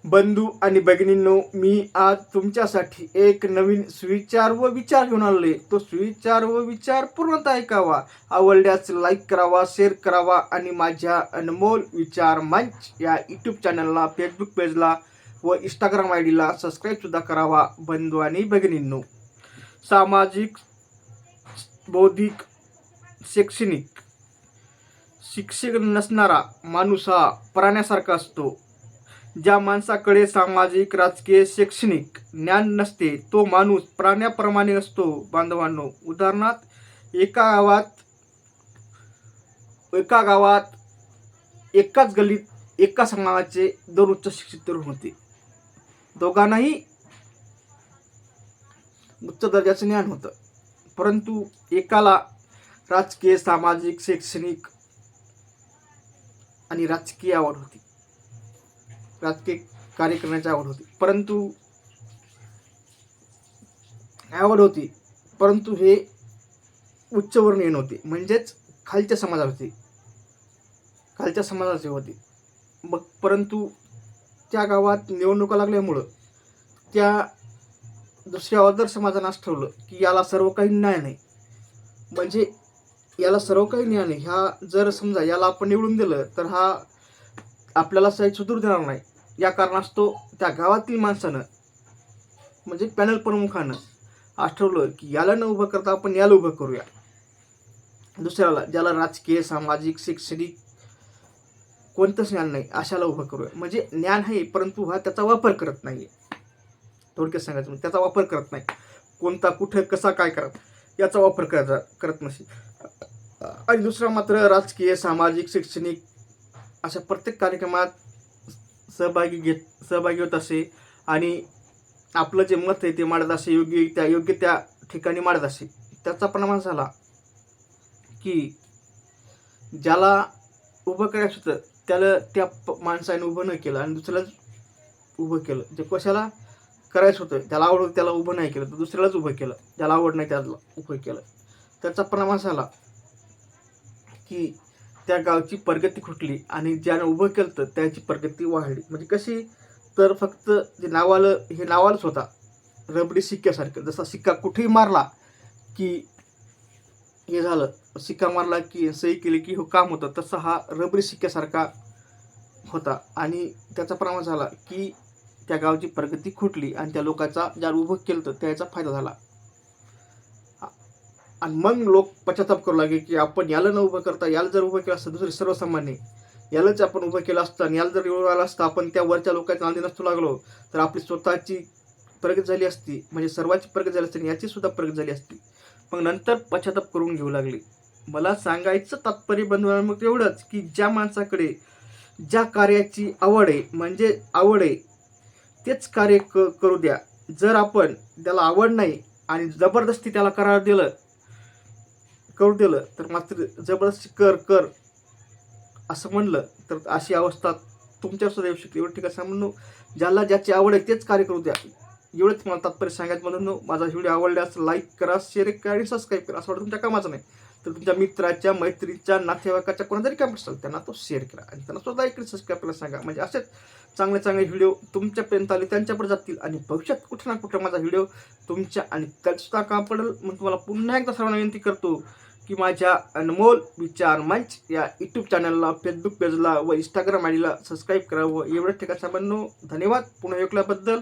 बंधू आणि भगिनींनो, मी आज तुमच्यासाठी एक नवीन सुविचार व विचार घेऊन आलोय. तो सुविचार व विचार पूर्णतः ऐकावा. आवडल्यास लाईक करावा, शेअर करावा आणि माझ्या अनमोल विचार मंच या यूट्यूब चॅनलला, फेसबुक पेजला व इंस्टाग्राम आय डीला सबस्क्राईब सुद्धा करावा. बंधू आणि भगिनींनो, सामाजिक, बौद्धिक, शैक्षणिक शिक्षण नसणारा माणूस हा प्राण्यासारखा असतो. ज्या माणसाकडे सामाजिक, राजकीय, शैक्षणिक ज्ञान नसते तो माणूस प्राण्याप्रमाणे असतो. बांधवांनो, उदाहरणार्थ एका गावात एकाच गल्लीत एका समाजाचे दोन उच्च शिक्षित तरुण होते. दोघांनाही उच्च दर्जाचं ज्ञान होतं, परंतु एकाला राजकीय, सामाजिक, शैक्षणिक आणि राजकीय आवड होती, राजकीय कार्य करण्याची आवड होती, परंतु हे उच्चवर्णीय नव्हते, म्हणजेच खालच्या समाजाचे होते. मग परंतु त्या गावात निवडणुका लागल्यामुळं त्या दुसऱ्या अदर समाजानं असं ठरवलं की याला सर्व काही न्याय नाही, म्हणजे याला सर्व काही न्याय नाही, ह्या जर समजा याला आपण निवडून दिलं तर हा आपल्याला काही सुधरू देणार नाही. या कारणास्तव त्या गावातील माणसानं, म्हणजे पॅनल प्रमुखानं असं ठरवलं की याला न उभं करता आपण याला उभं करूया, दुसऱ्याला, ज्याला राजकीय, सामाजिक, शैक्षणिक कोणतंच ज्ञान नाही अशाला उभं करूया. म्हणजे ज्ञान आहे परंतु हा त्याचा वापर करत नाही. थोडक्यात सांगायचं म्हणजे त्याचा वापर करत नाही, कोणता, कुठं, कसा, काय करत याचा वापर करत नसेल. आणि दुसरा मात्र राजकीय, सामाजिक, शैक्षणिक अशा प्रत्येक कार्यक्रमात सहभागी होत असे आणि आपलं जे मत आहे ते मांडत असे, योग्य त्या ठिकाणी मांडत असे. त्याचा परिणाम झाला की ज्याला उभं करायचं होतं त्याला त्या माणसाने उभं न केलं आणि दुसऱ्यालाच उभं केलं. जे कशाला करायचं होतं, त्याला आवड होतं त्याला उभं नाही केलं, तर दुसऱ्यालाच उभं केलं, ज्याला आवड नाही त्याला उभं केलं. त्याचा परिणाम झाला की त्या गावची प्रगती खुटली आणि ज्यानं उभं केलं तर त्याची प्रगती वाढली. म्हणजे कशी, तर फक्त जे नावालं हे नावालच होता, रबडी सिक्क्यासारखं. जसा सिक्का कुठेही मारला की हे झालं, सिक्का मारला की सही केली की हो काम होतं, तसा हा रबडी सिक्क्यासारखा होता. आणि त्याचा परिणाम झाला की त्या गावची प्रगती खुटली आणि त्या लोकांचा ज्याला उभं केलं तर त्याचा फायदा झाला. आणि मग लोक पश्चाताप करू लागले की आपण याला न उभं करता याला जर उभं केलं असतं, दुसरे सर्वसामान्य यालाच आपण उभं केलं असतं आणि याला जर निवडून आलं असतं, आपण त्या वरच्या लोकांच्या नांदी नसतो लागलो तर आपली स्वतःची प्रगती झाली असती, म्हणजे सर्वांची प्रगती झाली असती आणि याची सुद्धा प्रगती झाली असती. मग नंतर पश्चाताप करून घेऊ लागले. मला सांगायचं तात्पर्य बंधू मग एवढंच की ज्या माणसाकडे ज्या कार्याची आवड आहे तेच कार्य करू द्या. जर आपण त्याला आवड नाही आणि जबरदस्ती त्याला करू दिलं तर मात्र जबरदस्ती कर असं म्हणलं तर अशी अवस्था तुमच्यासुद्धा येऊ शकते. एवढं ठिकाण म्हणून ज्याला ज्याची आवड आहे तेच कार्य करू द्या. एवढंच मला तात्पर्य सांगायचं. म्हणून माझा व्हिडिओ आवडल्यास लाईक करा, शेअर करा आणि सबस्क्राईब करा. असं वाटतं तुमच्या कामाचं नाही तर तुमच्या मित्राच्या, मैत्रिणीच्या, नातेवाईकाच्या कोणाचा रिकाम असेल त्यांना तो शेअर करा आणि त्यांना सुद्धा एक सबस्क्राईब करायला सांगा. म्हणजे असेच चांगले व्हिडिओ तुमच्यापर्यंत आले त्यांच्यापर्यंत जातील आणि भविष्यात कुठं ना कुठं माझा व्हिडिओ तुमच्या आणि त्याचसुद्धा काम पडेल. मग तुम्हाला पुन्हा एकदा सर्वांना विनंती करतो की माझ्या अनमोल विचार मंच या यूट्यूब चॅनलला, फेसबुक पेजला व इंस्टाग्राम आय डीला सबस्क्राईब करावं. एवढं ठिकाण सामान्य. धन्यवाद पुन्हा ऐकल्याबद्दल.